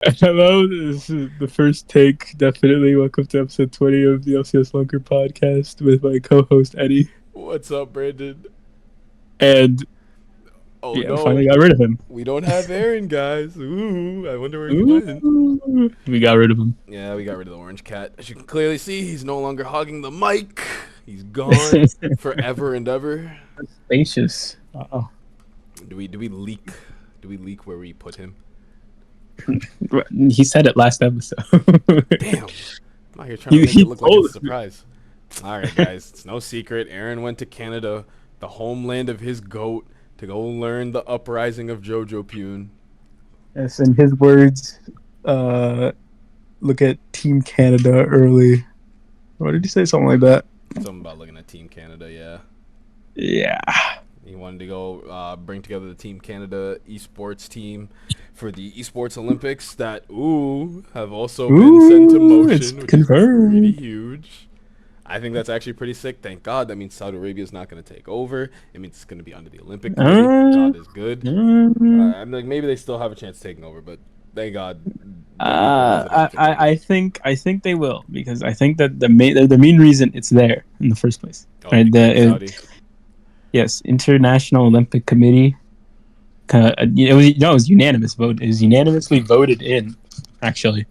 Hello, this is the first take. Definitely welcome to episode 20 of the LCS Lunker Podcast with my co-host Eddie. What's up, Brandon? And Oh yeah, we finally no, got rid of him. we don't have Ahren, guys. Ooh, I wonder where he went. Ooh, we got rid of him. Yeah, we got rid of the orange cat. As you can clearly see, he's no longer hogging the mic. He's gone forever and ever. Spacious. Oh. Do we leak? Do we leak where we put him? He said it last episode. Damn, I'm out here trying to make it look like it's a surprise. All right, guys, it's no secret. Ahren went to Canada, the homeland of his goat, to go learn the uprising of Jojo Pune. Yes, in his words, look at Team Canada early. What did he say? Something like that. Something about looking at Team Canada, yeah. Yeah. He wanted to go bring together the Team Canada esports team for the Esports Olympics that, have also been sent to motion, which confirmed. is pretty huge. I think that's actually pretty sick. Thank God. That means Saudi Arabia is not going to take over. It means it's going to be under the Olympic Committee. God is good. I'm like, maybe they still have a chance of taking over, but thank God. I think they will, because I think that the main reason it's there in the first place. Oh, Right? Yes, International Olympic Committee. It was unanimous vote. It was unanimously voted in, actually,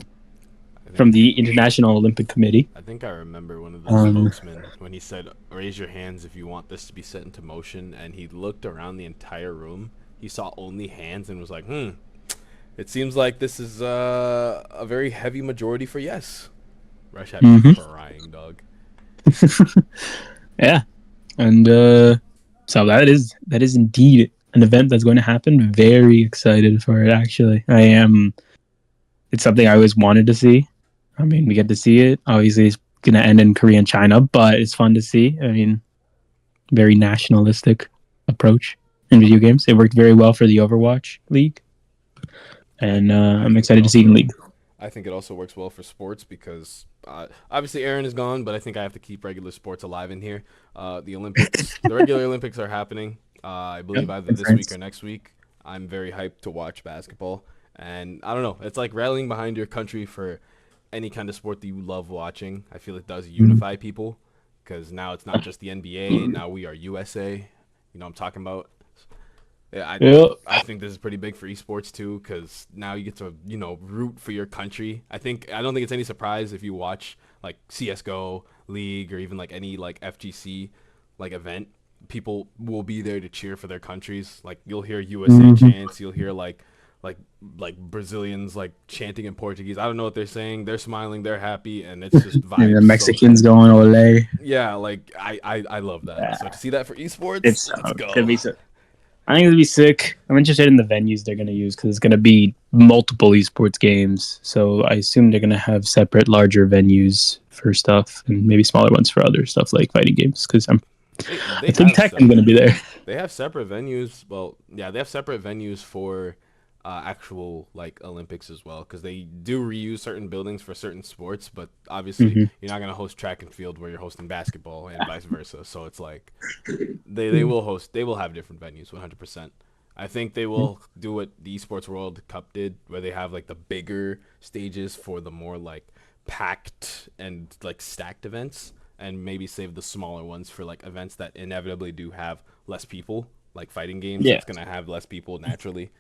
from the International Olympic Committee. I think I remember one of the spokesmen when he said, "Raise your hands if you want this to be set into motion." And he looked around the entire room. He saw only hands and was like, "It seems like this is a very heavy majority for yes." Rush had me crying, dog. Yeah, and so that is indeed an event that's going to happen. Very excited for it. Actually, I am. It's something I always wanted to see. I mean, we get to see it. Obviously, it's going to end in Korea and China, but it's fun to see. I mean, very nationalistic approach in video games. It worked very well for the Overwatch League, and I'm excited to see it in League. I think it also works well for sports because obviously Ahren is gone, but I think I have to keep regular sports alive in here. The Olympics, the regular Olympics are happening. I believe either this week or next week. I'm very hyped to watch basketball. And I don't know, it's like rallying behind your country for any kind of sport that you love watching. I feel it does unify people because now it's not just the NBA. Now we are USA. You know what I'm talking about? Yeah, I think this is pretty big for esports too because now you get to root for your country. I don't think it's any surprise if you watch like CS:GO League or even like any like FGC like event. People will be there to cheer for their countries. Like you'll hear USA chants, you'll hear like Brazilians like chanting in Portuguese. I don't know what they're saying. They're smiling, they're happy, and it's just vibes. And the Mexicans going ole. Yeah, like I love that. Yeah. So to see that for esports, let's go. I think it'll be sick. I'm interested in the venues they're going to use because it's going to be multiple esports games. So I assume they're going to have separate, larger venues for stuff and maybe smaller ones for other stuff like fighting games. Because I think Tekken's going to be there. They have separate venues. Well, yeah, they have separate venues for actual like Olympics as well because they do reuse certain buildings for certain sports, but obviously you're not going to host track and field where you're hosting basketball and vice versa. So it's like they will have different venues 100%. I think they will do what the Esports World Cup did where they have like the bigger stages for the more like packed and like stacked events and maybe save the smaller ones for like events that inevitably do have less people, like fighting games. It's going to have less people naturally.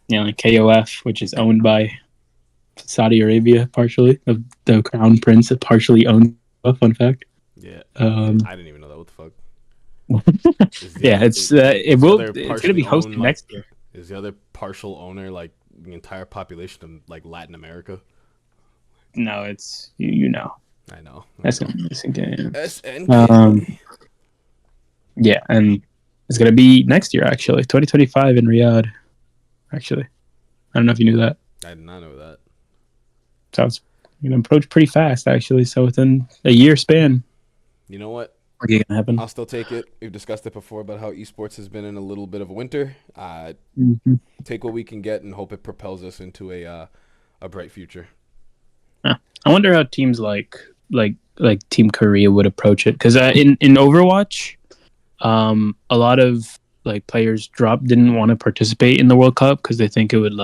Yeah, like KOF, which is owned by Saudi Arabia partially. The Crown Prince partially owned. Fun fact. Yeah, I didn't even know that. What the fuck? Yeah, it's going to be hosted next year. Is the other partial owner like the entire population of like Latin America? No, it's you know. I know. That's an interesting game. SNK. Yeah, and it's going to be next year actually, 2025 in Riyadh. Actually, I don't know if you knew that. I did not know that. So it's going to approach pretty fast, actually. So within a year span. You know what? What's going to happen? I'll still take it. We've discussed it before about how esports has been in a little bit of a winter. Take what we can get and hope it propels us into a bright future. I wonder how teams like Team Korea would approach it because in Overwatch, a lot of like players didn't want to participate in the World Cup because they think it would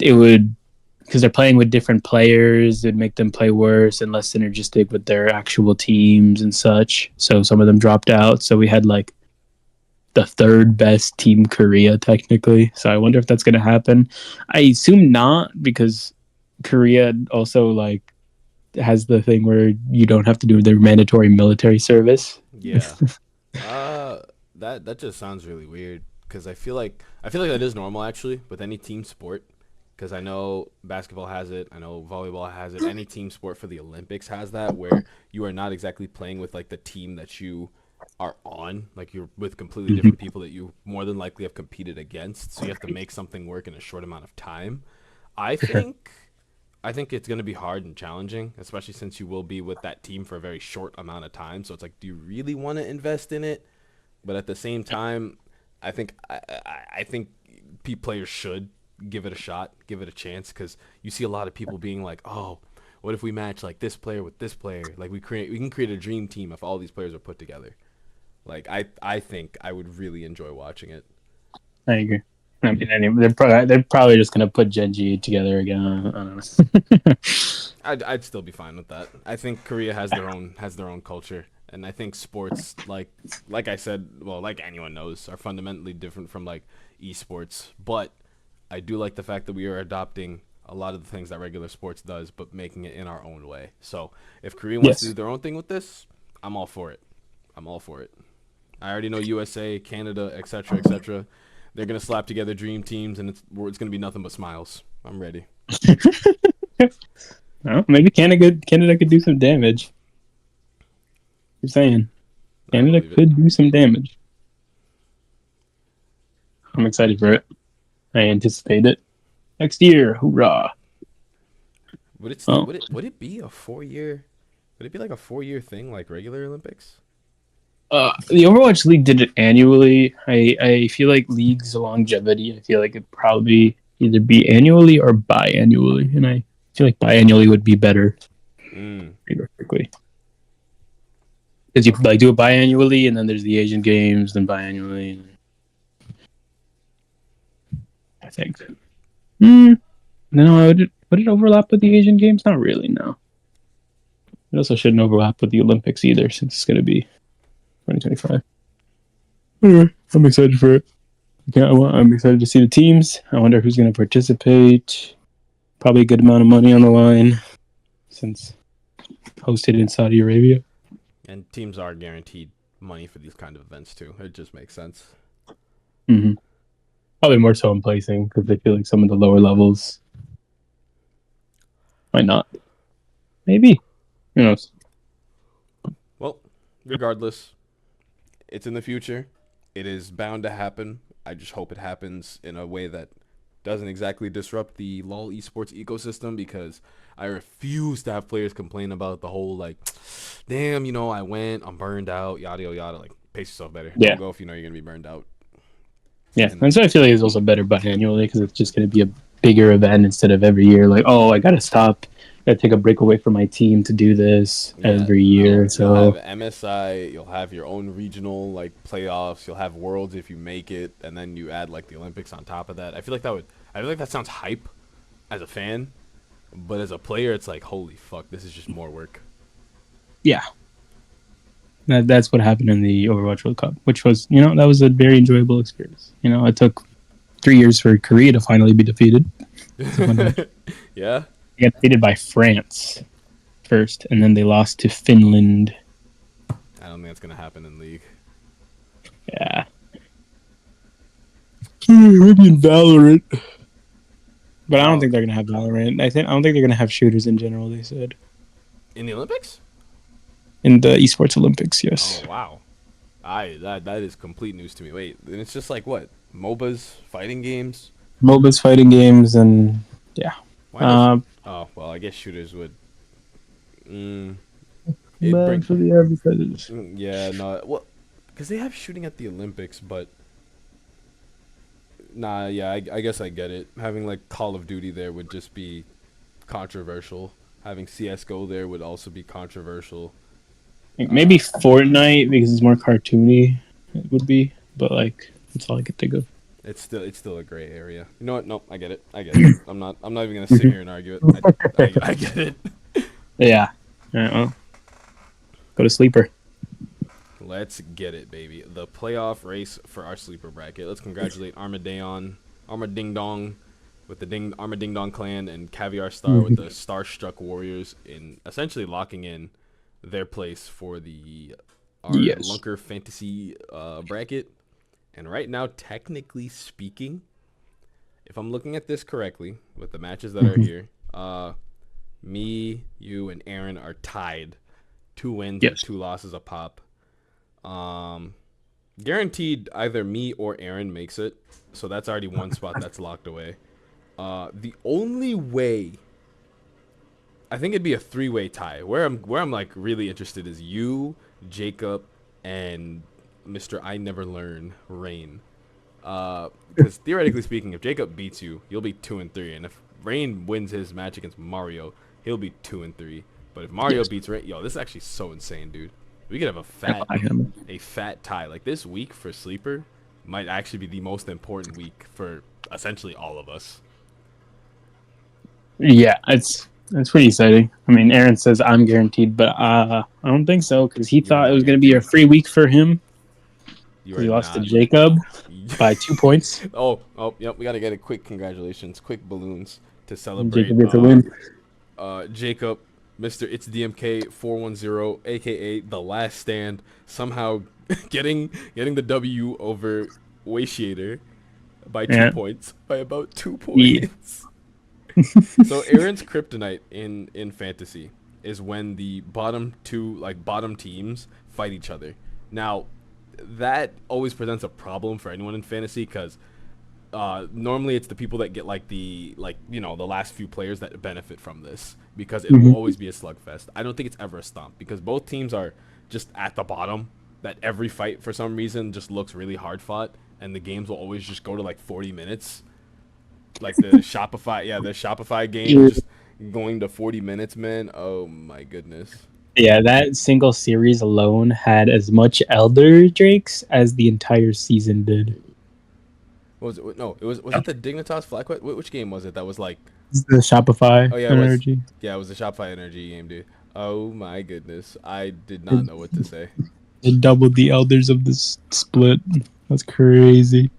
it would, because they're playing with different players, it'd make them play worse and less synergistic with their actual teams and such. So some of them dropped out. So we had like the third best team Korea technically. So I wonder if that's going to happen. I assume not, because Korea also like has the thing where you don't have to do their mandatory military service. Yeah. That just sounds really weird because I feel like that is normal actually with any team sport. Because I know basketball has it, I know volleyball has it. Any team sport for the Olympics has that, where you are not exactly playing with like the team that you are on. Like you're with completely different people that you more than likely have competed against. So you have to make something work in a short amount of time. I think I think it's going to be hard and challenging, especially since you will be with that team for a very short amount of time. So it's like, do you really want to invest in it? But at the same time, I think players should give it a shot, give it a chance, because you see a lot of people being like, oh, what if we match like this player with this player? Like we can create a dream team if all these players are put together. Like I think I would really enjoy watching it. I agree. I mean, anyway, they're probably just gonna put Gen G together again. I don't know. I'd still be fine with that. I think Korea has their own culture, and I think sports like I said, well, like anyone knows, are fundamentally different from like esports. But I do like the fact that we are adopting a lot of the things that regular sports does, but making it in our own way. So if Korea wants to do their own thing with this, I'm all for it. I'm all for it. I already know USA, Canada, etc., etc. They're gonna slap together dream teams, and it's gonna be nothing but smiles. I'm ready. Well, maybe Canada could do some damage. You're saying Canada could do some damage. I'm excited for it. I anticipate it next year. Hoorah! Would it be a 4-year? Would it be like a 4-year thing like regular Olympics? The Overwatch League did it annually. I feel like league's longevity, I feel like it'd probably either be annually or biannually, and I feel like biannually would be better. Realistically, because you like do it biannually, and then there's the Asian Games, then biannually. I think. No, would it overlap with the Asian Games? Not really. No. It also shouldn't overlap with the Olympics either, since it's going to be 2025. I'm excited for it. I'm excited to see the teams. I wonder who's going to participate. Probably a good amount of money on the line, since hosted in Saudi Arabia. And teams are guaranteed money for these kind of events too. It just makes sense. Mm-hmm. Probably more so in placing, because I feel like some of the lower levels might not. Maybe. Who knows? Well, regardless, it's in the future. It is bound to happen. I just hope it happens in a way that doesn't exactly disrupt the LoL esports ecosystem, because I refuse to have players complain about the whole like, damn, I'm burned out, yada yada yada. Like, pace yourself better. Yeah. Don't go if you know you're gonna be burned out. Yeah, and so I feel like it's also better biannually, because it's just going to be a bigger event instead of every year. Like, oh, I got to stop. Got to take a break away from my team to do this every year. So you'll have MSI, you'll have your own regional like playoffs, you'll have Worlds if you make it, and then you add like the Olympics on top of that. I feel like that sounds hype as a fan, but as a player, it's like, holy fuck, this is just more work. Yeah. That's what happened in the Overwatch World Cup, which was, that was a very enjoyable experience. It took 3 years for Korea to finally be defeated. Yeah? They got defeated by France first, and then they lost to Finland. I don't think that's going to happen in League. Yeah. Maybe in Valorant. But I don't think they're going to have Valorant. I don't think they're going to have shooters in general, they said. In the Olympics? In the Esports Olympics, yes. Oh, wow. That is complete news to me. Wait, and it's just like what? MOBAs, fighting games? MOBAs, fighting games, and yeah. Oh, well, I guess shooters would. Bad for the advertisers. Yeah, no. Well, because they have shooting at the Olympics, but. Nah, yeah, I guess I get it. Having like Call of Duty there would just be controversial. Having CS:GO there would also be controversial. Maybe Fortnite, because it's more cartoony, it would be. But like, that's all I could think of. It's still a gray area. You know what? Nope, I get it. I get it. I'm not even gonna sit here and argue it. I get it. Yeah. Well, go to sleeper. Let's get it, baby. The playoff race for our sleeper bracket. Let's congratulate Armading Dong with the Armading Dong clan and Caviar Star with the Starstruck Warriors in essentially locking in their place for our Lunker Fantasy bracket. And right now, technically speaking, if I'm looking at this correctly, with the matches that are here, me, you, and Ahren are tied. 2 wins and 2 losses a pop. Guaranteed either me or Ahren makes it. So that's already one spot that's locked away. The only way, I think it'd be a 3-way tie. Where I'm like really interested is you, Jacob, and Mr. I Never Learn, Rain. Because theoretically speaking, if Jacob beats you, you'll be 2-3, and if Rain wins his match against Mario, he'll be 2-3. But if Mario beats Rain, this is actually so insane, dude. We could have a fat tie. Like this week for sleeper might actually be the most important week for essentially all of us. Yeah, it's pretty exciting. I mean, Ahren says I'm guaranteed, but I don't think so because he thought it was going to be a free week for him. He lost to Jacob by 2 points. Yep. We got to get a quick congratulations, quick balloons to celebrate. Jacob gets a win. Jacob, Mr. It's DMK 410, aka The Last Stand, somehow getting the W over Waitiator by 2 points, by about 2 points. So Ahren's kryptonite in fantasy is when the bottom teams fight each other. Now, that always presents a problem for anyone in fantasy because normally it's the people that get the last few players that benefit from this because it will always be a slugfest. I don't think it's ever a stomp because both teams are just at the bottom. That every fight for some reason just looks really hard fought, and the games will always just go to 40 minutes. Like the Shopify game just going to 40 minutes, man. Oh my goodness. Yeah, that single series alone had as much Elder Drakes as the entire season did. Was it? No, it was it the Dignitas Flag? Which game was it that was like the Shopify Energy? It was the Shopify Energy game, dude. Oh my goodness. I did not know what to say. It doubled the Elders of this split. That's crazy.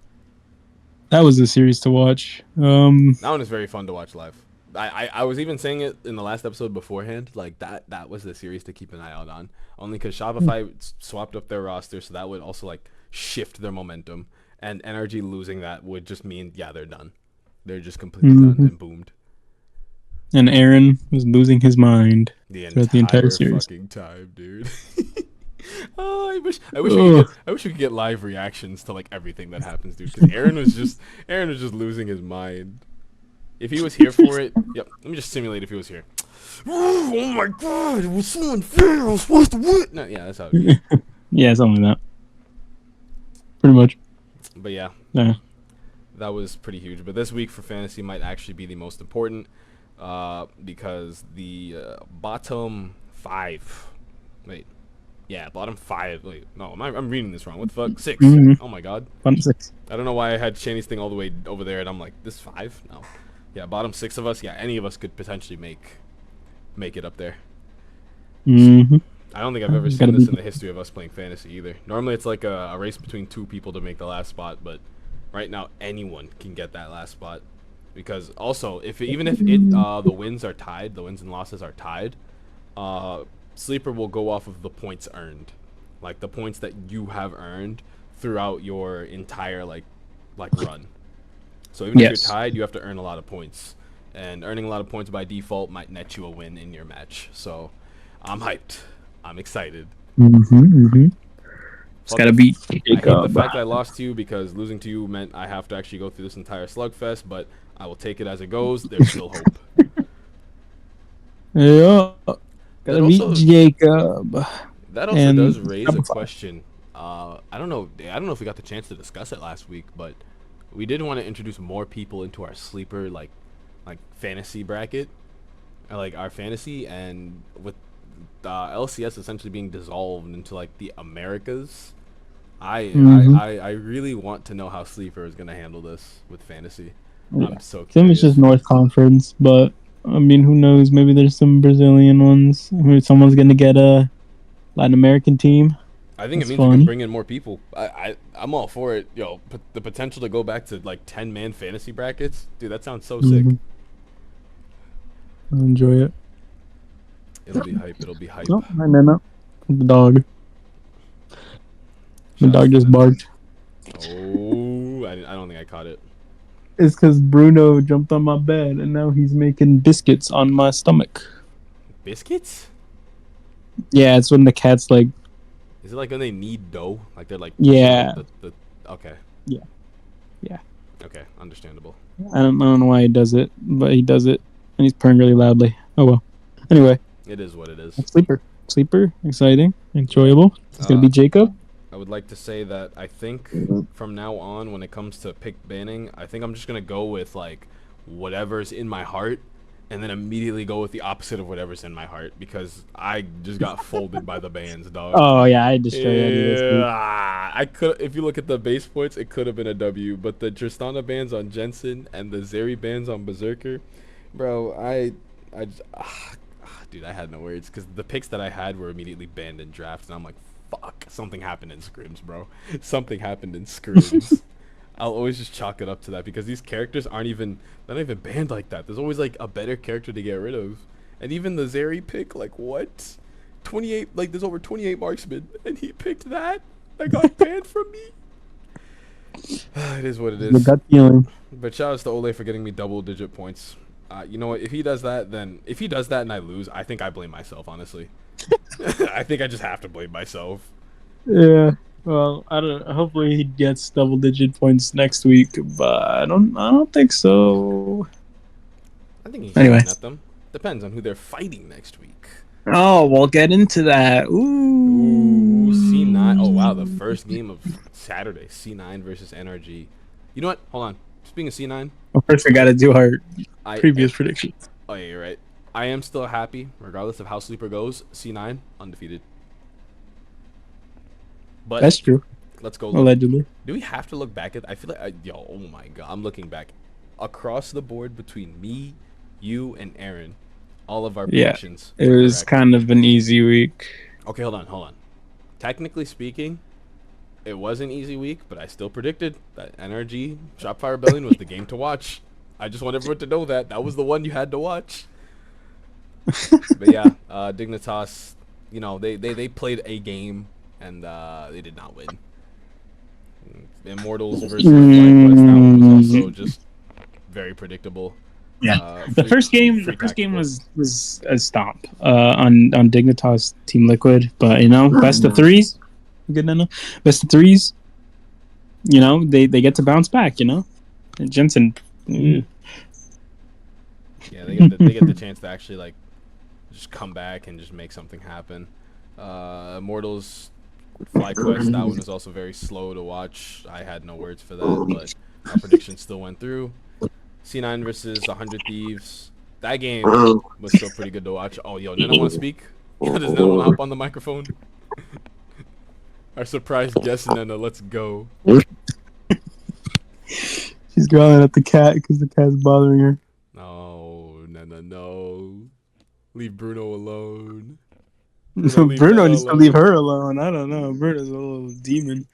That was a series to watch. That one is very fun to watch live. I was even saying it in the last episode beforehand. Like that was the series to keep an eye out on. Only because Shopify swapped up their roster, so that would also shift their momentum. And NRG losing that would just mean they're done. They're just completely done and boomed. And Ahren was losing his mind throughout the entire series. Fucking time, dude. Oh, I wish we could get live reactions to everything that happens, dude. Because Ahren was just losing his mind. If he was here for it, let me just simulate if he was here. Oh my god, it was so unfair. I was supposed to win. No, that's how it is. Yeah, something like that. Pretty much. But yeah, that was pretty huge. But this week for fantasy might actually be the most important because the bottom 5. Bottom 5. Wait, no, I'm reading this wrong. What the fuck? 6. Oh my god. Bottom 6. I don't know why I had Shanny's thing all the way over there, and I'm like, this 5? No. Yeah, bottom 6 of us. Yeah, any of us could potentially make it up there. Mm-hmm. I don't think I've ever seen this in the history of us playing fantasy either. Normally it's like a race between 2 people to make the last spot, but right now anyone can get that last spot. Because also, even if the wins are tied, the wins and losses are tied, Sleeper will go off of the points earned, like the points that you have earned throughout your entire run. So even if you're tied, you have to earn a lot of points, and earning a lot of points by default might net you a win in your match. So I'm hyped. I'm excited. It's gotta beat Jacob. I hate the fact that I lost to you because losing to you meant I have to actually go through this entire slugfest, but I will take it as it goes. There's still hope. Yeah. Gotta beat Jacob. That also does raise a question. I don't know if we got the chance to discuss it last week, but we did want to introduce more people into our sleeper like fantasy bracket, our fantasy, and with LCS essentially being dissolved into the Americas, I really want to know how Sleeper is gonna handle this with fantasy. Yeah. I'm so Tim is curious. just North Conference, but I mean, who knows? Maybe there's some Brazilian ones. Maybe someone's gonna get a Latin American team. I think That's it means we can fun. bring in more people. I'm all for it. Yo, the potential to go back to like 10-man fantasy brackets, dude. That sounds so sick. I enjoy it. It'll be hype. It'll be hype. Oh, hi Nana. The dog. The Shout out dog to just Nana. barked. Oh, I don't think I caught it. It's because Bruno jumped on my bed and now he's making biscuits on my stomach. Biscuits? Yeah, it's when the cat's like, Is it like when they need dough? Like they're like yeah, okay. yeah, yeah. Okay, understandable. I don't know why he does it, but he does it, and he's purring really loudly. Oh well. Anyway, It is what it is. sleeper, exciting, enjoyable. It's gonna be Jacob. I would like to say that I think from now on, when it comes to pick banning, I think I'm just gonna go with like whatever's in my heart, and then immediately go with the opposite of whatever's in my heart because I just got folded by the bans, dog. Oh yeah, I destroyed Eddie this week. Yeah, I could. If you look at the base points, it could have been a W, but the Tristana bans on Jensen and the Zeri bans on Berserker, bro. Dude, I had no words because the picks that I had were immediately banned in drafts, and I'm like, fuck, something happened in scrims, bro. Something happened in scrims. I'll always just chalk it up to that because these characters they're not even banned like that. There's always like a better character to get rid of, and even the Zeri pick, like what? 28, like there's over 28 marksmen, and he picked that. That got banned from me. It is what it The is. gut feeling. But shout out to Ole for getting me double-digit points. You know what? If he does that and I lose, I think I blame myself. Honestly, I think I just have to blame myself. Yeah. Well, I don't. Hopefully, he gets double-digit points next week, but I don't think so. I think he's Anyway. shooting at them. Depends on who they're fighting next week. Oh, we'll get into that. Ooh, C9. Oh wow, the first game of Saturday, C9 versus NRG. You know what? Hold on. Speaking of C9, Well, first we got to do our previous predictions. Oh yeah, you're right. I am still happy, regardless of how Sleeper goes. C9 undefeated. But That's true. let's go. Allegedly. Do we have to look back at? I feel like oh my god, I'm looking back across the board between me, you, and Ahren. All of our predictions. It was kind of an easy week. Okay, hold on. Technically speaking, it was an easy week, but I still predicted that NRG Shopfire Rebellion was the game to watch. I just want everyone to know that that was the one you had to watch. But yeah, Dignitas, you know, they played a game and they did not win. Immortals versus FlyQuest, that one was also just very predictable. Yeah, the first game was a stomp on Dignitas Team Liquid, but you know, best of threes, good enough. Best of threes, you know, they get to bounce back, you know. And Jensen, yeah, they get the chance to actually like just come back and just make something happen. Immortals FlyQuest, that one was also very slow to watch. I had no words for that, but our prediction still went through. C9 versus 100 Thieves. That game was still pretty good to watch. Oh, yo, Nana want to speak? Does Nana want to hop on the microphone? Our surprise guest, Nana. Let's go. She's growling at the cat because the cat's bothering her. No, Nana, no. Leave Bruno alone. Bruno needs to leave her alone. I don't know. Bruno's a little demon.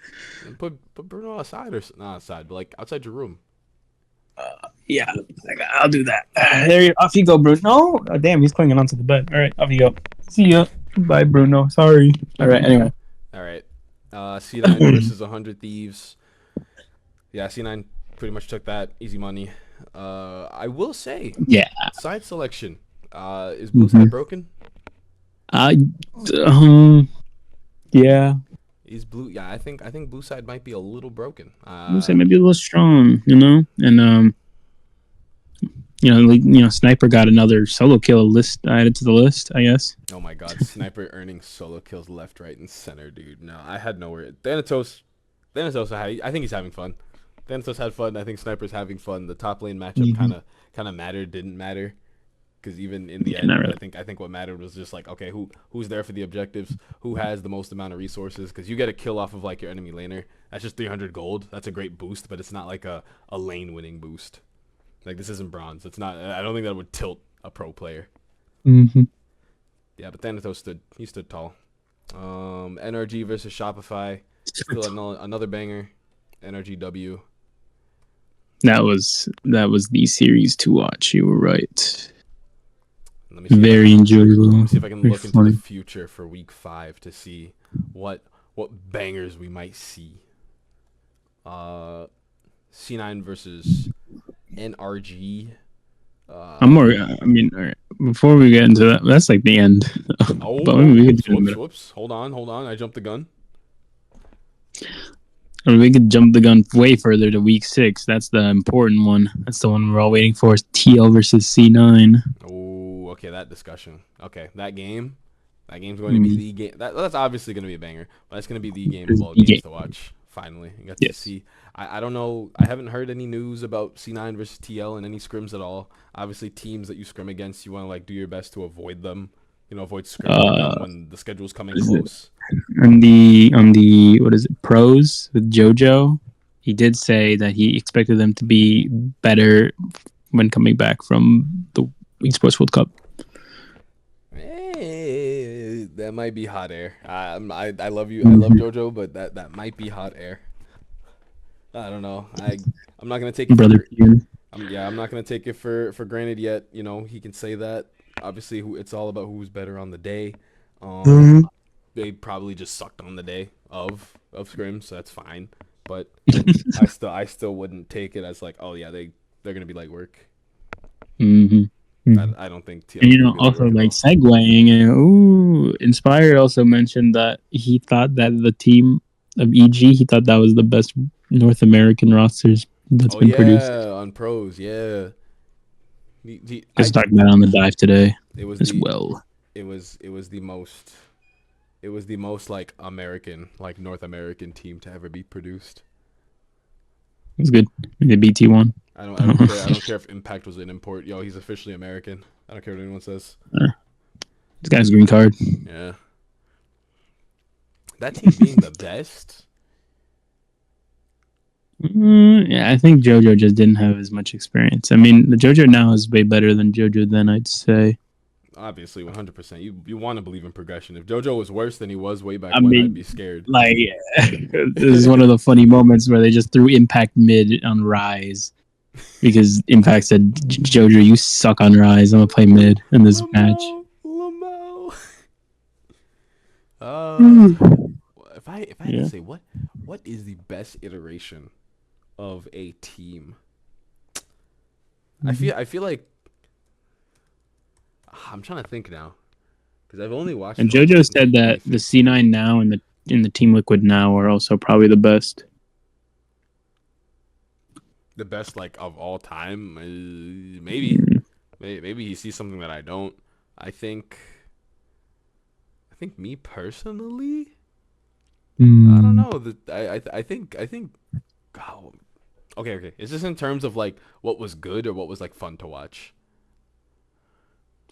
Put Bruno outside or not outside, but like outside your room. Yeah, I'll do that. Off you go, Bruno. No, oh, damn, he's clinging onto the bed. All right, off you go. See ya. Bye, Bruno. Sorry. All right. Anyway. All right. C9 versus 100 Thieves. Yeah, C9 pretty much took that easy money. I will say, yeah, side selection. Is blue side broken? Yeah. Is blue? Yeah, I think blue side might be a little broken. Blue side might be a little strong, you know, and you know, Sniper got another solo kill list added to the list, I guess. Oh my god, Sniper earning solo kills left, right, and center, dude. No, I had nowhere. Thanatos, I think he's having fun. Thanatos had fun. I think Sniper's having fun. The top lane matchup kind of mattered, didn't matter. Because even in the Yeah, end, not really. I think what mattered was just like, okay, who's there for the objectives, who has the most amount of resources. Because you get a kill off of like your enemy laner, that's just 300 gold. That's a great boost, but it's not like a lane winning boost. Like this isn't bronze. It's not. I don't think that would tilt a pro player. Mm-hmm. Yeah, but Thanatos stood tall. NRG versus Shopify, still another banger. NRG W. That was the series to watch. You were right. Let me see Very enjoyable. Let me see if I can Very look into funny. the future for week 5 to see what bangers we might see. C9 versus NRG. I'm more. I mean, all right. Before we get into that, that's like the end. But maybe we could jump whoops. Hold on. I jumped the gun. I mean, we could jump the gun way further to week 6. That's the important one. That's the one we're all waiting for. Is TL versus C9. Oh, okay, that discussion. Okay, that game's going to be the game. That's obviously going to be a banger, but that's going to be the game of all games to watch. Finally, you got to see. I don't know. I haven't heard any news about C9 versus TL and any scrims at all. Obviously, teams that you scrim against, you want to like do your best to avoid them. Avoid scrimming them when the schedule's coming close. On the what is it, pros with JoJo, he did say that he expected them to be better when coming back from the Esports World Cup. That might be hot air. I love you. I love JoJo, but that might be hot air. I don't know. I'm not gonna take it. Brother, I'm not gonna take it for granted yet. He can say that. Obviously, it's all about who's better on the day. They probably just sucked on the day of scrims, so that's fine. But I still wouldn't take it as like, oh yeah, they're gonna be light work. I don't think TL. And also like segueing, Inspired also mentioned that he thought that the team of EG, he thought that was the best North American rosters that's been produced. On pros, yeah. I was talking about it on the dive today. It was the most like American, like North American team to ever be produced. It was good. The BT won. I don't care if Impact was an import. Yo, he's officially American. I don't care what anyone says. This guy's green card. Yeah. That team being the best. Yeah, I think JoJo just didn't have as much experience. I mean, the JoJo now is way better than JoJo then, I'd say. Obviously, 100%. You want to believe in progression. If JoJo was worse than he was way back when, I'd be scared. Like, this is one of the funny moments where they just threw Impact mid on Rise. Because Impact said, JoJo, you suck on Rise. I'm going to play mid in this match. Lamau. If I had to say, what is the best iteration of a team? I feel like I'm trying to think now because I've only watched. And JoJo said that the C9 now and the Team Liquid now are also probably the best. The best like of all time, maybe he sees something that I don't. I think me personally, I don't know. I think. Oh, okay. Is this in terms of like what was good or what was like fun to watch?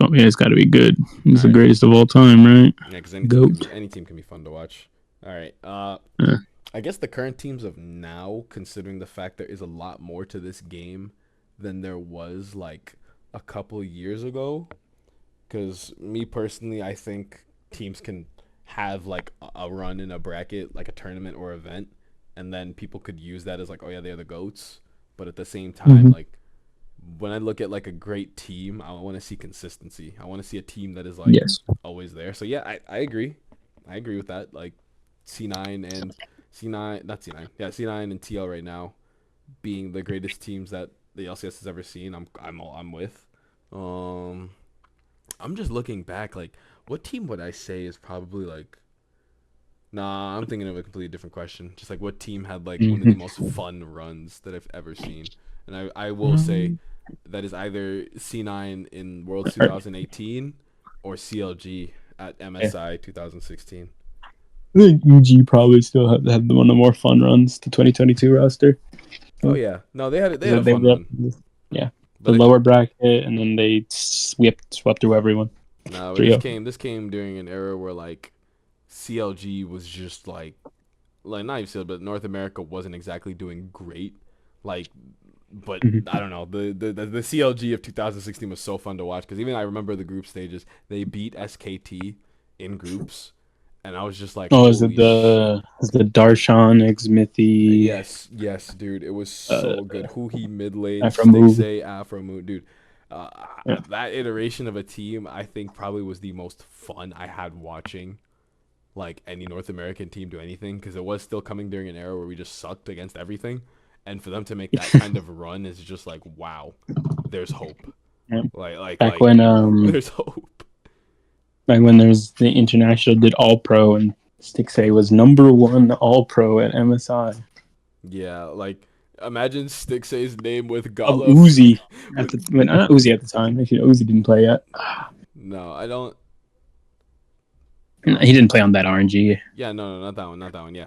Oh yeah, it's got to be good. It's the greatest of all time, right? Yeah, because any team can be fun to watch. All right. I guess the current teams of now, considering the fact there is a lot more to this game than there was like a couple years ago. Because me personally, I think teams can have like a run in a bracket, like a tournament or event, and then people could use that as like, oh yeah, they're the GOATs. But at the same time, like when I look at like a great team, I want to see consistency. I want to see a team that is like always there. So yeah, I agree. I agree with that. Like C9 and C9 and TL right now being the greatest teams that the LCS has ever seen. I'm with. I'm just looking back. Like, what team would I say is probably like? Nah, I'm thinking of a completely different question. Just like what team had like one of the most fun runs that I've ever seen, and I will say that is either C9 in Worlds 2018 or CLG at MSI 2016. I think UG probably still had one of the more fun runs to 2022 roster. Oh yeah, no, they had a fun run. Yeah, the lower bracket, and then they swept through everyone. No, this came during an era where like CLG was just like not even CLG, but North America wasn't exactly doing great. Like, but I don't know, the CLG of 2016 was so fun to watch because even I remember the group stages. They beat SKT in groups, and I was just like, is it the Darshan Xmithy? Yes, dude, it was so good. Who he mid lane, Stixay, Afro Moon, dude. That iteration of a team, I think, probably was the most fun I had watching like any North American team do anything because it was still coming during an era where we just sucked against everything, and for them to make that kind of run is just like, wow, there's hope. Yeah. Like when there's hope. Back when there's the international did all pro and Stixay was #1 all pro at MSI. Yeah, like imagine Stixay's name with Gala. Uzi. Not Uzi at the time. Actually, Uzi didn't play yet. No, I don't. He didn't play on that RNG. Yeah, no, not that one. Yeah,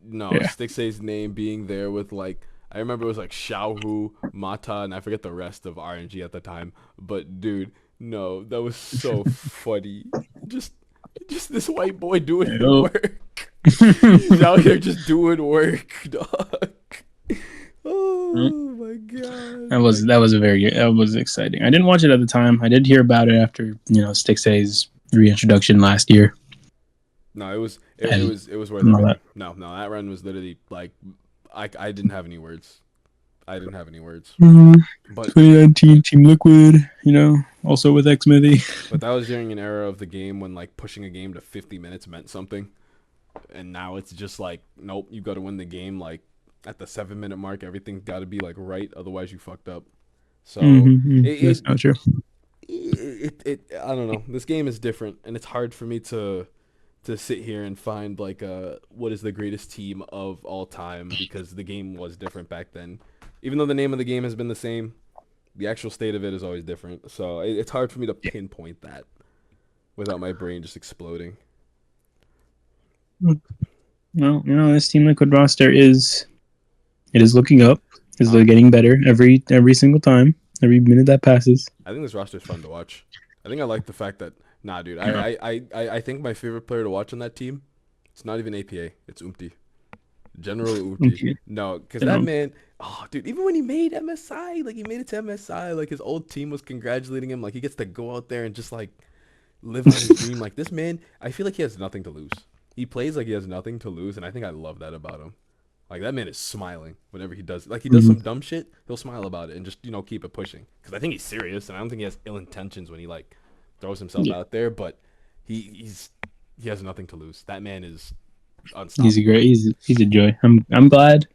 Stixay's name being there with like I remember it was like Xiaohu, Mata, and I forget the rest of RNG at the time. But dude, no, that was so funny. Just this white boy doing work. He's out here just doing work, dog. Oh my god. That was exciting. I didn't watch it at the time. I did hear about it after, Stixay's reintroduction last year. No, it was worth it. No, that run was literally like I didn't have any words. But 2019 Team Liquid, also with Xmithy. But that was during an era of the game when like pushing a game to 50 minutes meant something. And now it's just like, nope, you got to win the game like at the 7-minute mark. Everything's got to be like right, otherwise you fucked up. So that's not true. I don't know. This game is different, and it's hard for me to sit here and find like what is the greatest team of all time because the game was different back then. Even though the name of the game has been the same, the actual state of it is always different. So it's hard for me to pinpoint that without my brain just exploding. Well, this Team Liquid roster is looking up. They're getting better every single time, every minute that passes. I think this roster is fun to watch. I think I like the fact that dude. I think my favorite player to watch on that team, it's not even APA. It's Umti. General Umti. No, because that man, dude, even when he made MSI, like he made it to MSI, like his old team was congratulating him. Like he gets to go out there and just like live out his dream. Like this man, I feel like he has nothing to lose. He plays like he has nothing to lose, and I think I love that about him. Like that man is smiling whenever he does. Like he does some dumb shit, he'll smile about it and just keep it pushing. Because I think he's serious, and I don't think he has ill intentions when he like throws himself out there. But he has nothing to lose. That man is unstoppable. He's a joy. I'm glad.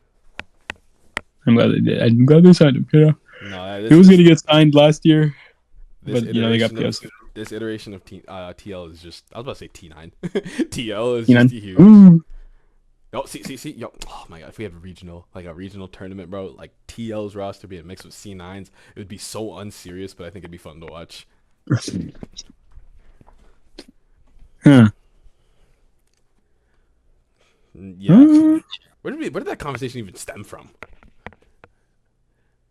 I'm glad they did. I'm glad they signed him. He was gonna get signed last year, but they got POC. This iteration of TL is just. I was about to say T9. TL is just huge. Oh, see, yo! Oh my god, if we have a regional tournament, bro, like TL's roster being mixed with C9s, it would be so unserious, but I think it'd be fun to watch. Huh. Yeah. Where did that conversation even stem from?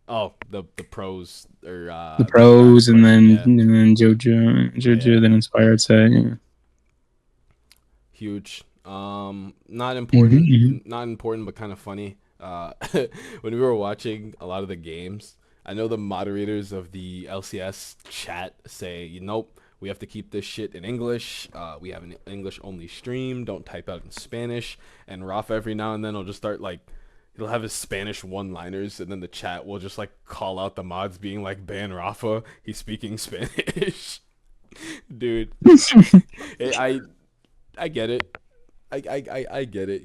Oh, the pros or the pros, and then Jojo, then Inspired say huge. Not important, not important, but kind of funny. When we were watching a lot of the games, I know the moderators of the LCS chat say, nope, we have to keep this shit in English. We have an English-only stream. Don't type out in Spanish. And Rafa every now and then will just start like, he'll have his Spanish one-liners, and then the chat will just like call out the mods being like, ban Rafa, he's speaking Spanish. Dude, I get it. I get it.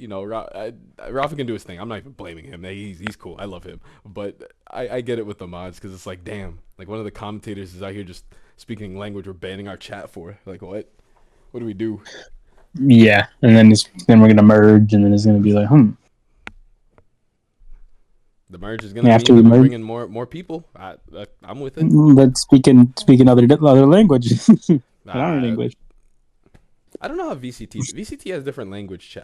Rafa can do his thing. I'm not even blaming him. He's cool. I love him. But I get it with the mods because it's like, damn, like one of the commentators is out here just speaking language we're banning our chat for. Like, what? What do we do? Yeah, and then we're gonna merge, and then it's gonna be like, The merge is gonna mean bring in more people. I'm with it. But speaking other languages, not in English. I don't know how VCT has different language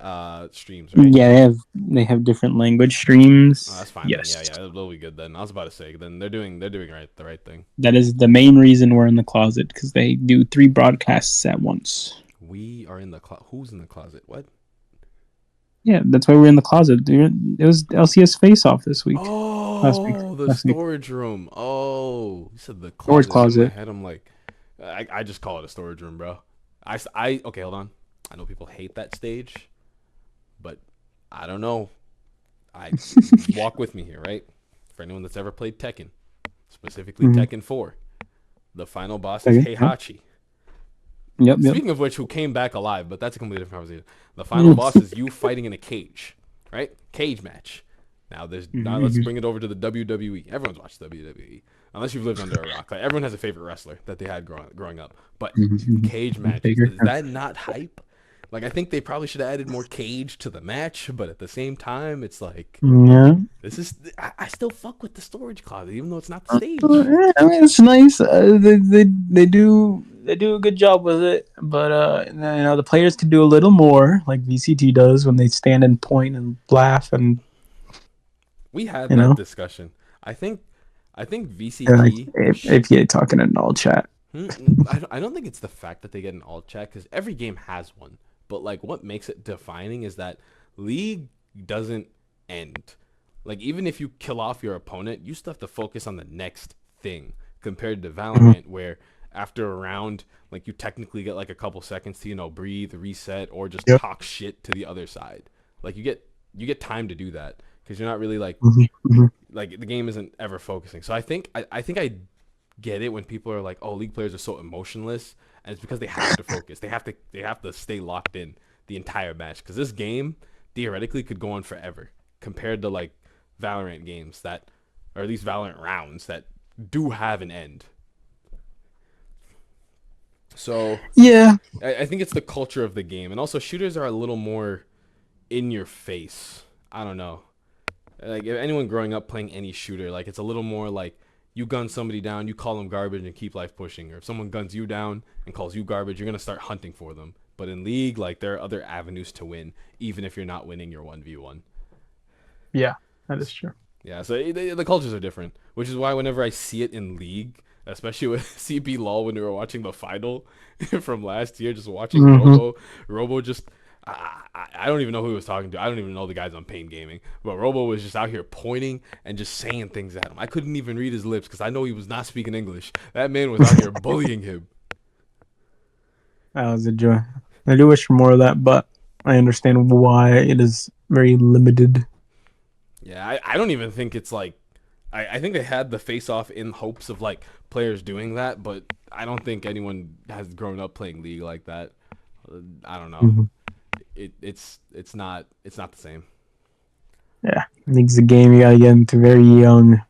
streams, right? Yeah, they have different language Oh, streams. that's fine then. Yeah, Yes. yeah, they'll be good then. I was about to say then they're doing the right thing. That is the main reason we're in the closet, because they do 3 broadcasts at once. We are in the who's in the closet? What? Yeah, that's why we're in the closet. It was LCS Face Off this week. Last week. Oh, the Last week. storage room. Oh, you said the Storage closet. In my closet. head, I'm like, I just call it a storage room, bro. Okay, hold on. I know people hate that stage, but I don't know. I walk with me here, right? For anyone that's ever played Tekken, specifically Mhm. Tekken 4, the final boss is Okay. Heihachi. Yep. Speaking of which, who came back alive, but that's a completely different conversation. The final Mm. boss is you fighting in a cage, right? Cage match. Now let's Mhm. bring it over to the WWE. Everyone's watched WWE, unless you've lived under a rock. Like, everyone has a favorite wrestler that they had growing up. But Mhm. cage matches, Bigger. is that not hype? Like, I think they probably should have added more cage to the match, but at the same time, it's like Yeah. this is. I still fuck with the storage closet, even though it's not the stage. Yeah, I mean, it's nice. They do a good job with it, but the players can do a little more, like VCT does when they stand and point and laugh, and We had you that know, discussion. I think, I think like VCT. APA talking in all chat. I don't think it's the fact that they get an alt chat because every game has one. But like, what makes it defining is that League doesn't end. Like, even if you kill off your opponent, you still have to focus on the next thing. Compared to Mhm. Valorant, where after a round, like, you technically get like a couple seconds to breathe, reset, or just Yep. talk shit to the other side. Like, you get time to do that because you're not really Mhm. Mhm. like the game isn't ever focusing. So I think I get it when people are like, "Oh, League players are so emotionless," and it's because they have to focus. They have to stay locked in the entire match because this game theoretically could go on forever compared to like Valorant games that, or at least Valorant rounds that do have an end. So Yeah. I think it's the culture of the game, and also shooters are a little more in your face. I don't know. Like, if anyone growing up playing any shooter, like, it's a little more like you gun somebody down, you call them garbage and keep life pushing. Or if someone guns you down and calls you garbage, you're gonna start hunting for them. But in League, like, there are other avenues to win, even if you're not winning your 1v1. Yeah, that is true. Yeah, so the cultures are different, which is why whenever I see it in League, especially with CB LOL when we were watching the final from last year, just watching Hmm. Robo just. I don't even know who he was talking to. I don't even know the guys on Pain Gaming. But Robo was just out here pointing and just saying things at him. I couldn't even read his lips because I know he was not speaking English. That man was out here bullying him. That was a joy. I do wish for more of that, but I understand why it is very limited. Yeah, I don't even think it's like. I think they had the face off in hopes of like players doing that, but I don't think anyone has grown up playing League like that. I don't know. Mhm. It's not the same. Yeah, I think it's a game you gotta get into very young,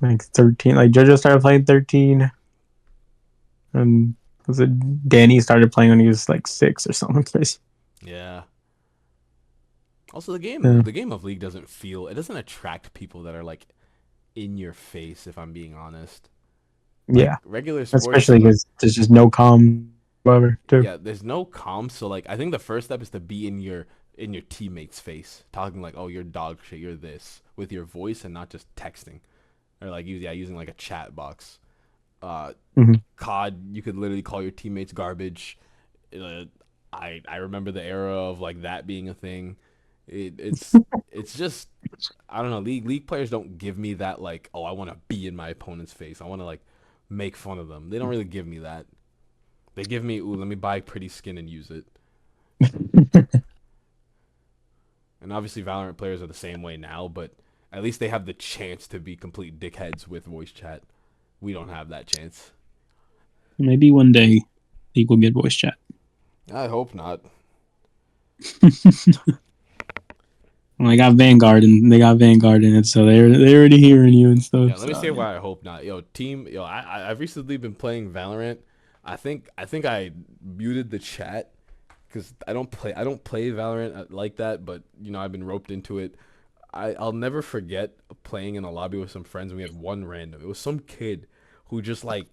like 13. Like JoJo started playing 13, and was it Danny started playing when he was like 6 or something? Please. Yeah. Also, the Yeah. game of League doesn't attract people that are like in your face. If I'm being honest, like Yeah, regular sports, especially because there's just no calm, whatever. Too. yeah, there's no comms. So like, I think the first step is to be in your teammate's face, talking like, "Oh, you're dog shit, you're this," with your voice and not just texting or like using like a chat box. Uh, Hmm. COD, you could literally call your teammates garbage. Uh, I remember the era of like that being a thing. It's just, I don't know. League players don't give me that like, oh, I want to be in my opponent's face. I want to like make fun of them. They don't really give me that. They give me, ooh, let me buy pretty skin and use it. And obviously Valorant players are the same way now, but at least they have the chance to be complete dickheads with voice chat. We don't have that chance. Maybe one day League will get voice chat. I hope not. Well, they got Vanguard in it, so they're already hearing you and Yeah, stuff. let me So say yeah. why I hope not. I've recently been playing Valorant. I think I muted the chat because I don't play Valorant like that, but I've been roped into it. I'll never forget playing in a lobby with some friends and we had one random. It was some kid who just like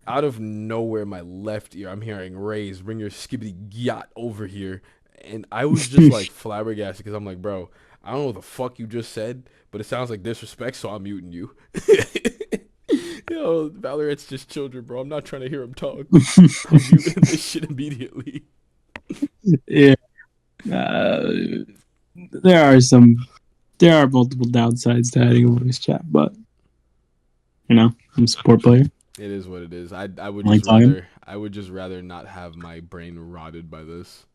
out of nowhere, my left ear, I'm hearing Raise, bring your skibbity yacht over here. And I was just like flabbergasted because I'm like, bro, I don't know what the fuck you just said, but it sounds like disrespect, so I'm muting you. Yo, Valorant's just children, bro. I'm not trying to hear them talk. I'm muting this shit immediately. Yeah. There are multiple downsides to adding a voice chat, but I'm a support player. It is what it is. I would just rather not have my brain rotted by this.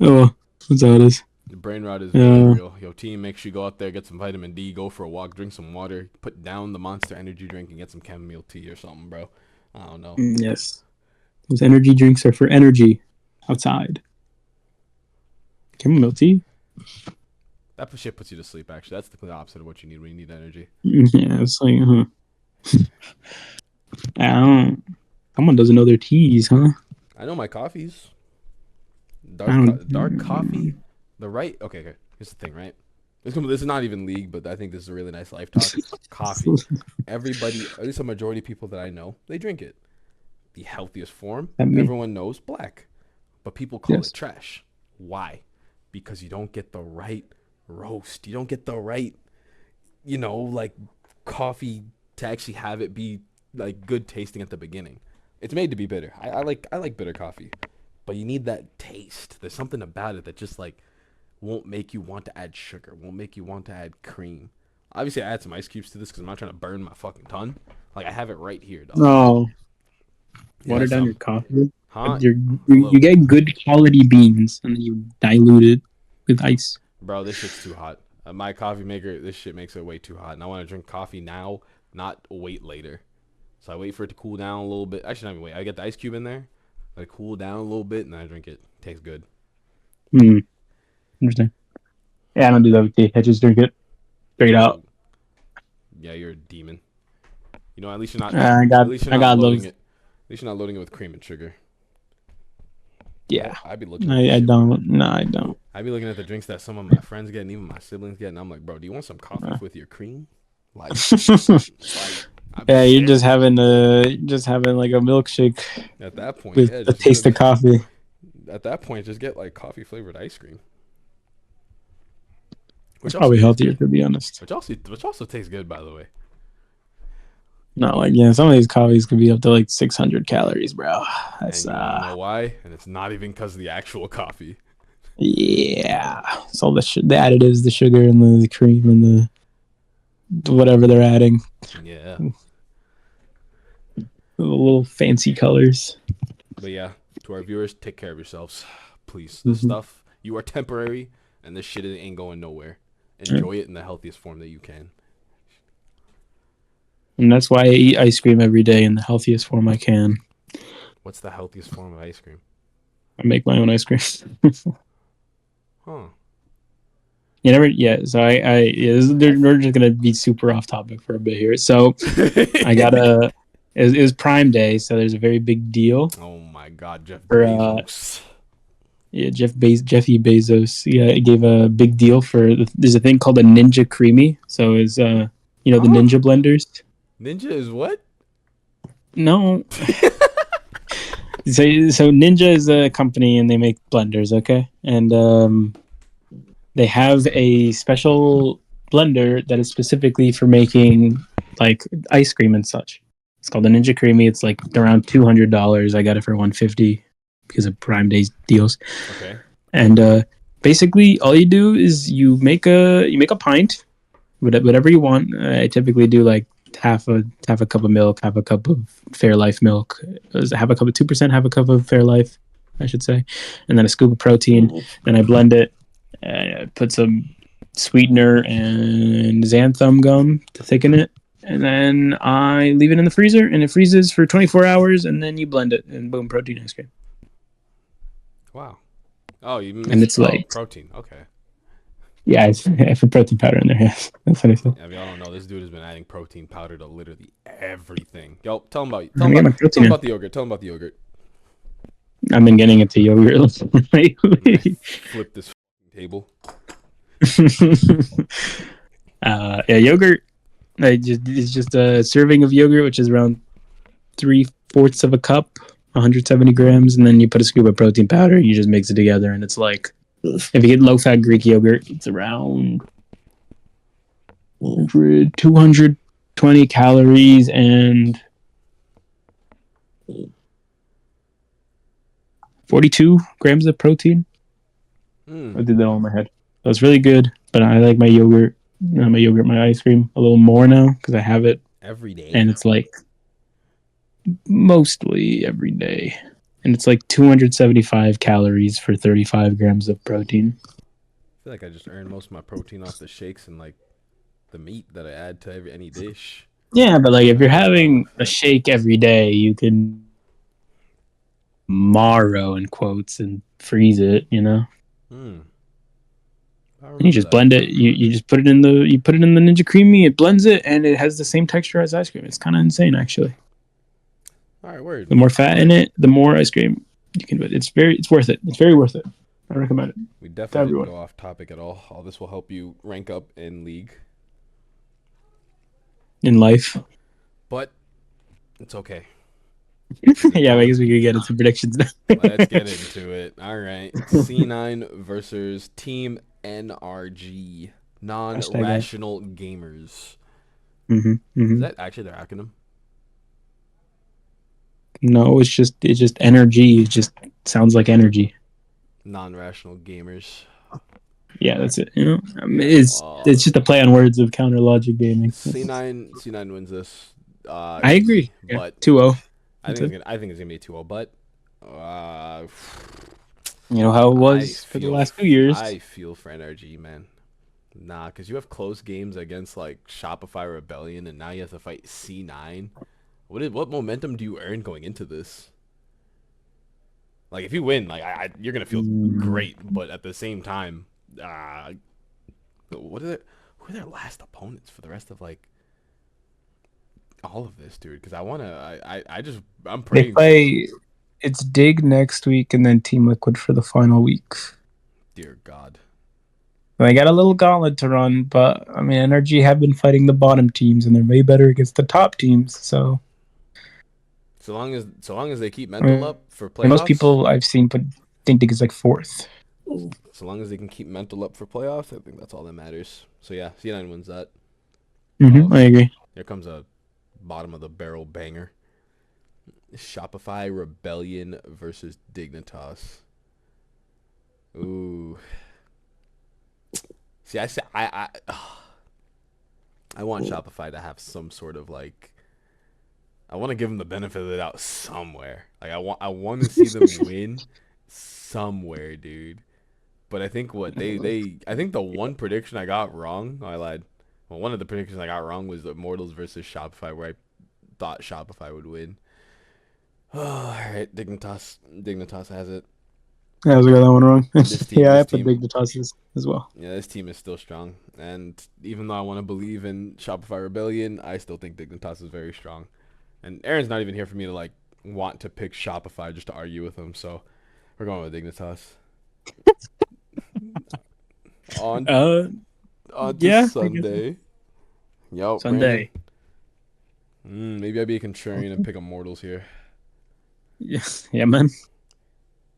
Oh, that's how it is. The brain rot is very real. Yo, team, make sure you go out there, get some vitamin D, go for a walk, drink some water, put down the Monster energy drink, and get some chamomile tea or something, bro. I don't know. Yes. Those energy drinks are for energy outside. Chamomile tea? That shit puts you to sleep, actually. That's the opposite of what you need when you need energy. Yeah, it's like, someone doesn't know their teas, huh? I know my coffees. Dark coffee. Okay. Here's the thing, right? This is not even league, but I think this is a really nice life talk. Coffee. Everybody, at least a majority of people that I know, they drink it. The healthiest form, everyone knows, black. But people call it trash. Why? Because you don't get the right roast. You don't get the right, like coffee to actually have it be like good tasting at the beginning. It's made to be bitter. I like bitter coffee, but you need that taste. There's something about it that just like won't make you want to add sugar, won't make you want to add cream. Obviously, I add some ice cubes to this because I'm not trying to burn my fucking tongue. Like I have it right here, dog. No. Water down your coffee. Huh? You get good quality beans and then you dilute it with ice. Bro, this shit's too hot. My coffee maker, this shit makes it way too hot. And I want to drink coffee now, not wait later. So I wait for it to cool down a little bit. Actually, not even wait. I get the ice cube in there, let it cool down a little bit, and then I drink it. Tastes good. Interesting. Yeah, I don't do that with tea. I just drink it straight out. Yeah, you're a demon. At least you're not. At least you're not loading it with cream and sugar. Yeah. I'd be looking. I don't. No, I don't. I'd be looking at the drinks that some of my friends get and even my siblings get, and I'm like, bro, do you want some coffee with your cream? Like yeah, you're just having like a milkshake. At that point, with the taste of coffee. At that point, just get like coffee flavored ice cream. Which probably healthier, to be honest. Which also tastes good, by the way. No, some of these coffees could be up to like 600 calories, bro. That's and you know why? And it's not even because of the actual coffee. Yeah, it's all the additives, the sugar and the cream and the whatever they're adding. Yeah. The little fancy colors. But yeah, to our viewers, take care of yourselves, please. This stuff, you are temporary, and this shit ain't going nowhere. Enjoy it in the healthiest form that you can. And that's why I eat ice cream every day in the healthiest form I can. What's the healthiest form of ice cream? I make my own ice cream. Huh. You never, yeah. So we're just gonna be super off topic for a bit here. So I got it was Prime Day, so there's a very big deal. Oh my God, Jeff Bezos. Yeah, Jeffy Bezos. Yeah, it gave a big deal for. There's a thing called a Ninja Creamy. So it's the Ninja blenders. Ninja is what? No. So Ninja is a company and they make blenders, okay? And they have a special blender that is specifically for making like ice cream and such. It's called the Ninja Creamy. It's like around $200. I got it for $150 because of Prime Day deals. Okay. And basically all you do is you make a pint, whatever you want. I typically do like half a cup of milk, half a cup of Fairlife milk, half a cup of 2%, half a cup of Fairlife, I should say, and then a scoop of protein. Then I blend it, put some sweetener and xanthan gum to thicken it, and then I leave it in the freezer, and it freezes for 24 hours, and then you blend it, and boom, protein ice cream. Wow. Oh, and it's like protein. Okay. Yeah, I put protein powder in there. Yes, that's what I said. Yeah, if y'all don't know, this dude has been adding protein powder to literally everything. Yo, tell him about the yogurt. Tell him about the yogurt. I've been getting into yogurt lately. Flip this table. Yeah, yogurt. It's just a serving of yogurt, which is around 3/4 of a cup, 170 grams, and then you put a scoop of protein powder. You just mix it together, and it's like if you get low-fat Greek yogurt, it's around 220 calories and 42 grams of protein. I did that all in my head. So it's really good, but I like my yogurt, my ice cream a little more now because I have it every day, and it's like mostly every day, and it's like 275 calories for 35 grams of protein. I feel like I just earn most of my protein off the shakes and like the meat that I add to any dish. Yeah, but like if you're having a shake every day, you can marrow in quotes and freeze it, And you just blend it. You just put it in the Ninja Creamy. It blends it, and it has the same texture as ice cream. It's kind of insane, actually. All right, word. The more fat in it, the more ice cream you can put. It's worth it. It's very worth it. I recommend it. We definitely didn't go off topic at all. All this will help you rank up in league, in life. But it's okay. Yeah, I guess we could get into predictions now. Let's get into it. All right. C9 versus Team NRG. Non-rational gamers. Is that actually their acronym? No, it's just energy. It just sounds like energy. Non-rational gamers. Yeah, that's it. It's just a play on words of counter logic gaming. C9 wins this. I agree. But 2-0. I think it's gonna be a 2-0. But you know how it was for the last 2 years. I feel for NRG, man. Nah, because you have close games against like Shopify Rebellion, and now you have to fight C9. What momentum do you earn going into this? Like, if you win, like you're gonna feel great, but at the same time, who are their last opponents for the rest of like all of this, dude? Because I'm praying. They play. It's Dig next week, and then Team Liquid for the final week. Dear God. They got a little gauntlet to run, but I mean, NRG have been fighting the bottom teams, and they're way better against the top teams. So long as they keep mental up for playoffs. Most people I've seen think Dig is like 4th. So long as they can keep mental up for playoffs, I think that's all that matters. So yeah, C9 wins that. I agree. Here comes a bottom of the barrel banger. Shopify Rebellion versus Dignitas. Ooh. See, I want Shopify to have some sort of like. I want to give them the benefit of the doubt somewhere. Like I want to see them win somewhere, dude. But I think I think the one prediction I got wrong. Oh, I lied. Well, one of the predictions I got wrong was the Immortals versus Shopify, where I thought Shopify would win. Oh, all right, Dignitas has it. Yeah, I was got that one wrong. I put Dignitas as well. Yeah, this team is still strong, and even though I want to believe in Shopify Rebellion, I still think Dignitas is very strong. And Aaron's not even here for me to like want to pick Shopify just to argue with him, so we're going with Dignitas. on Sunday. Yo, Sunday. Maybe I'd be a contrarian and pick Immortals here. Yeah, man.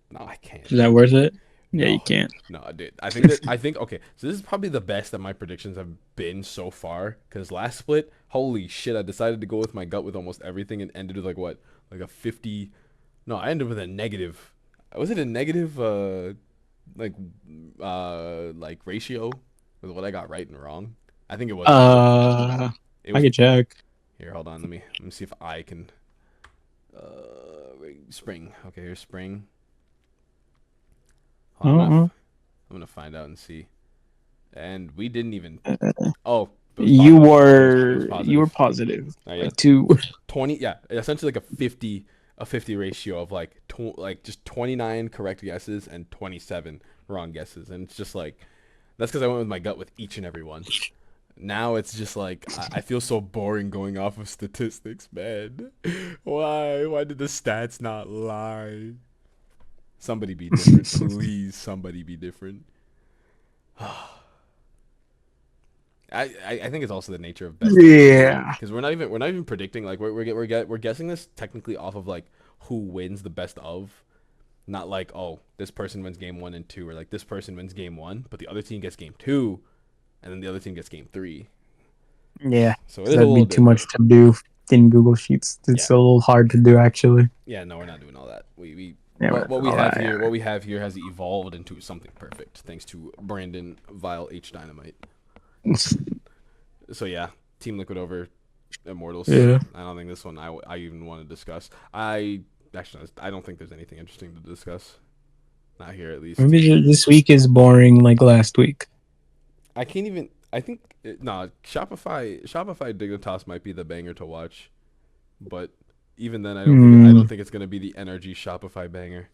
No, I can't. Is that worth it? Yeah, you can't. No, dude. I think okay. So this is probably the best that my predictions have been so far. Because last split, holy shit, I decided to go with my gut with almost everything and ended with like a 50. No, I ended with a negative. Was it a negative like ratio with what I got right and wrong? I think it was. I can check. Here, hold on. Let me see if I can. Spring. Okay, here's spring. I'm gonna find out and see. And we didn't even. You were positive. Like 20. Yeah, essentially like a 50 ratio of like just 29 correct guesses and 27 wrong guesses, and it's just like that's because I went with my gut with each and every one. Now it's just like I feel so boring going off of statistics, man. Why did the stats not lie? Somebody be different, please. Somebody be different. I think it's also the nature of best Yeah. because we're not even predicting like we're guessing this technically off of like who wins the best of, not like oh this person wins game 1 and 2 or like this person wins game 1 but the other team gets game 2 and then the other team gets game 3. Yeah. So it So is a that'd be little too different. much to do in Google Sheets. Yeah. It's a little hard to do, actually. Yeah, no, we're not doing all that. We Yeah, what we all have that, here yeah. what we have here has evolved into something perfect thanks to Brandon Vile H Dynamite. So yeah, Team Liquid over Immortals. Yeah. I don't think this one I even want to discuss. Actually I don't think there's anything interesting to discuss. Not here at least. Maybe this week is boring like last week. I can't even. I think Shopify Dignitas might be the banger to watch, but even then I don't think it's gonna be the NRG Shopify banger.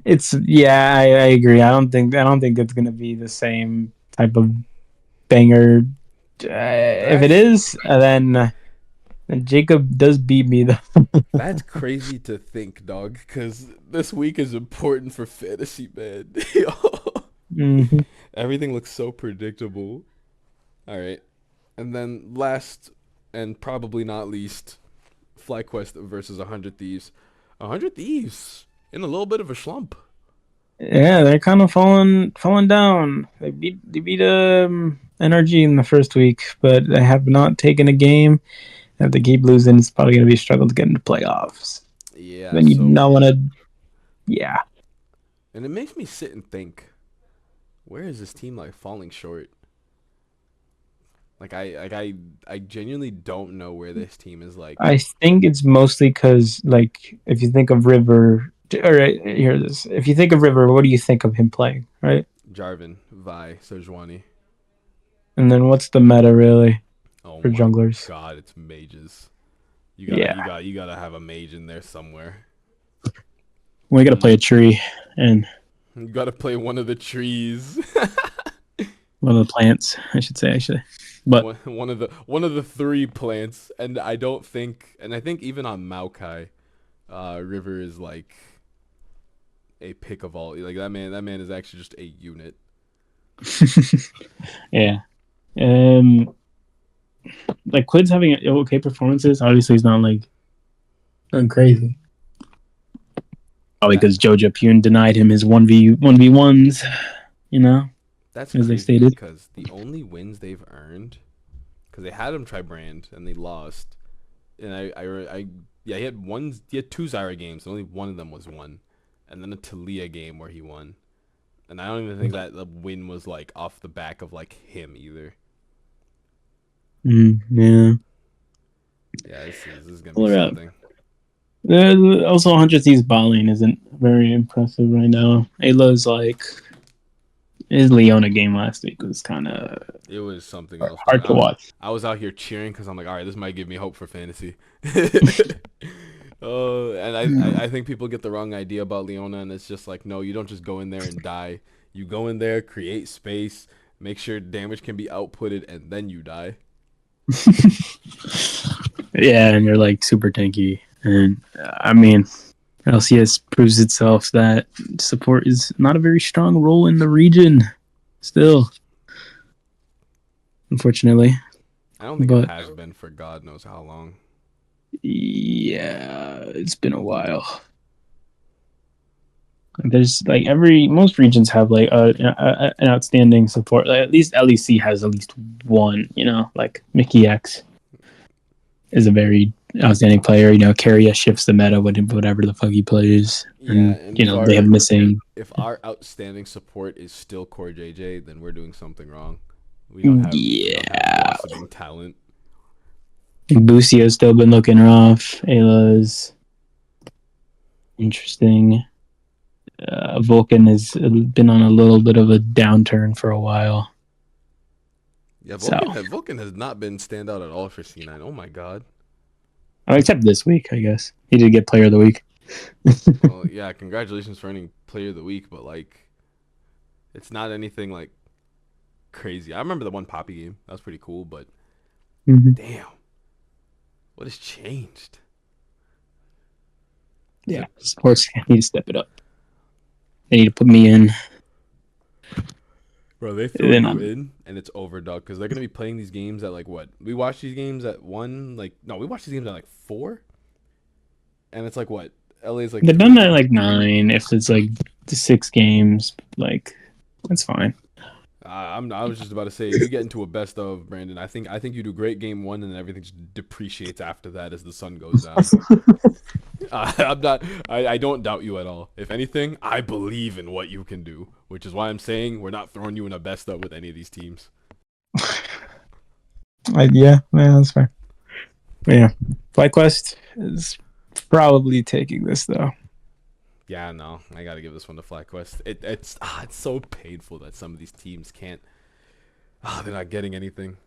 It's I agree. I don't think it's gonna be the same type of banger. If it is, then Jacob does beat me though. That's crazy to think, dog. Because this week is important for fantasy, man. Mm-hmm. Everything looks so predictable. All right, and then last and probably not least, FlyQuest versus 100 Thieves. 100 Thieves in a little bit of a slump. Yeah, they're kind of falling down. They beat NRG in the first week, but they have not taken a game. If they keep losing, it's probably going to be a struggle to get into playoffs. Yeah, Then you so not want to. Yeah, and it makes me sit and think, where is this team like falling short? Like I genuinely don't know where this team is like. I think it's mostly because, like, if you think of River, all right, hear this. If you think of River, what do you think of him playing, right? Jarvan, Vi, Sejuani. And then what's the meta really Oh for my junglers? god, it's mages. Yeah, You gotta have a mage in there somewhere. we got to play a tree and You gotta play one of the trees. one of the plants, I should say, actually. But one of the 3 plants, and I think even on Maokai, River is like a pick of all. Like that man is actually just a unit. yeah, like Quid's having okay performances. Obviously, he's not like going crazy. Probably because Jojo Pune denied him his 1v1s, you know, That's as they crazy stated. because the only wins they've earned, because they had him try Brand and they lost, and he had 2 Zyra games, and only one of them was won, and then a Talia game where he won, and I don't even think that the win was like off the back of like him either. Yeah. Yeah, this is gonna be something. Also, 100 Thieves bot lane isn't very impressive right now. Ayla's like his Leona game last week was kind of It was something else. hard to watch. I was out here cheering because I'm like, all right, this might give me hope for fantasy. And I think people get the wrong idea about Leona, and it's just like, no, you don't just go in there and die. You go in there, create space, make sure damage can be outputted, and then you die. Yeah, and you're like super tanky. And I mean, LCS proves itself that support is not a very strong role in the region still, unfortunately. I don't think it has been for God knows how long. Yeah, it's been a while. There's like most regions have like an outstanding support. Like, at least LEC has at least one. You know, like Mickey X is a very outstanding player. You know, Carrier shifts the meta with whatever the fuck he plays. Yeah, and you know they have missing. If our outstanding support is still Core JJ, then we're doing something wrong. We don't have blossoming talent. Busio's still been looking rough. Ayla's interesting. Vulcan has been on a little bit of a downturn for a while. Yeah, Vulcan has not been standout at all for C9. Oh my god. Except this week, I guess. He did get Player of the Week. Well, yeah, congratulations for earning Player of the Week, but like, it's not anything like crazy. I remember the one Poppy game. That was pretty cool, but damn. What has changed? Yeah, sports need to step it up. They need to put me in. Bro, they throw you in and it's over, dog. Because they're gonna be playing these games at like what? We watch these games at 1. Like no, we watch these games at like 4. And it's like what? LA's like they're 3. done at like 9. If it's like 6 games, like that's fine. I was just about to say, if you get into a best of, Brandon, I think you do great game 1, and then everything just depreciates after that as the sun goes down. I'm not. I don't doubt you at all. If anything, I believe in what you can do, which is why I'm saying we're not throwing you in a best of with any of these teams. Yeah, that's fair. But yeah, FlyQuest is probably taking this though. Yeah, no, I gotta give this one to FlyQuest. It's so painful that some of these teams can't. They're not getting anything.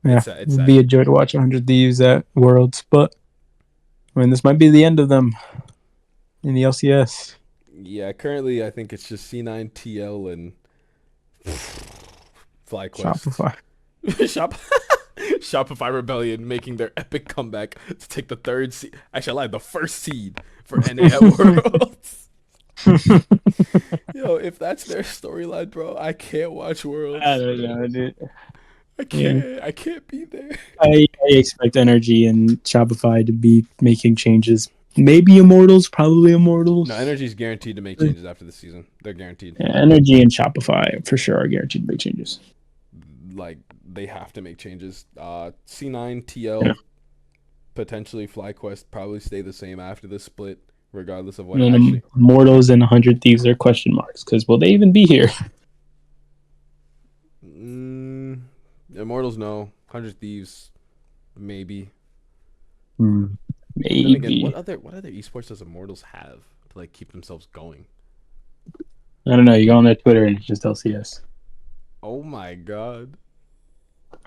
Yeah, it'd be a joy to watch 100 Thieves at Worlds, but I mean, this might be the end of them in the LCS. Yeah, currently I think it's just C9, TL, and FlyQuest. Shopify Rebellion making their epic comeback to take the 3rd seed. Actually, I lied, the 1st seed for NA at Worlds. Yo, if that's their storyline, bro, I can't watch Worlds. I don't know, dude. I can't. Yeah. I can't be there. I expect Energy and Shopify to be making changes. Maybe Immortals, probably Immortals. No, Energy's guaranteed to make changes after the season. They're guaranteed. Yeah, Energy and Shopify for sure are guaranteed to make changes. Like, they have to make changes. C9, TL, potentially FlyQuest probably stay the same after the split, regardless of what. And then Immortals and 100 Thieves are question marks, because will they even be here? Immortals, no. 100 Thieves, maybe. Maybe. Then again, what other esports does Immortals have to like keep themselves going? I don't know. You go on their Twitter and it's just LCS. Oh my god.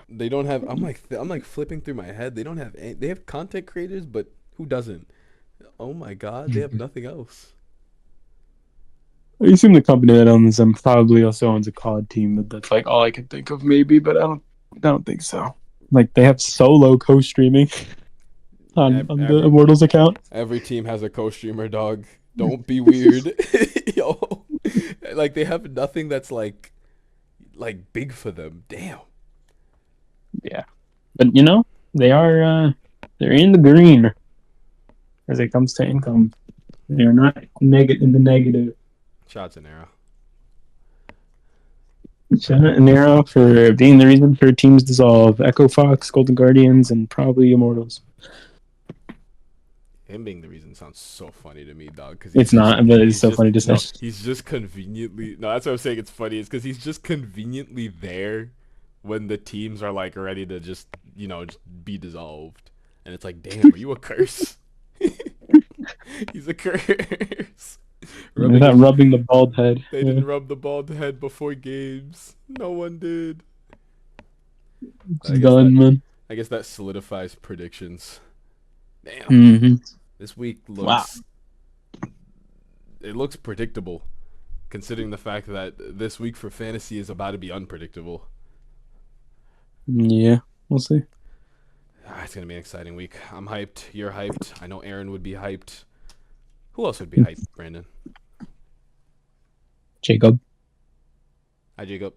They don't have. I'm like flipping through my head. They don't have. They have content creators, but who doesn't? Oh my god, they have nothing else. I assume the company that owns them probably also owns a COD team, but that's like all I can think of, maybe. But I don't think so. Like they have solo co-streaming on the Immortals account. Every team has a co-streamer, dog. Don't be weird, yo. Like they have nothing that's like big for them. Damn. Yeah, but you know they are they're in the green as it comes to income. They're not in the negative. Shots an arrow. Shout out an arrow for being the reason for teams dissolve. Echo Fox, Golden Guardians, and probably Immortals. Him being the reason sounds so funny to me, dog. Cause it's not, but it's so funny to say. No, he's just conveniently. No, that's what I'm saying. It's funny. It's because he's just conveniently there when the teams are like ready to just just be dissolved, and it's like, damn, are you a curse? He's a curse. They're not rubbing the bald head. They didn't rub the bald head before games. No one did. It's done, man. I guess that solidifies predictions. Damn. Mm-hmm. This week looks. Wow. It looks predictable, considering the fact that this week for fantasy is about to be unpredictable. Yeah, we'll see. It's gonna be an exciting week. I'm hyped. You're hyped. I know Ahren would be hyped. Who else would be hyped, Brandon? Jacob. Hi, Jacob.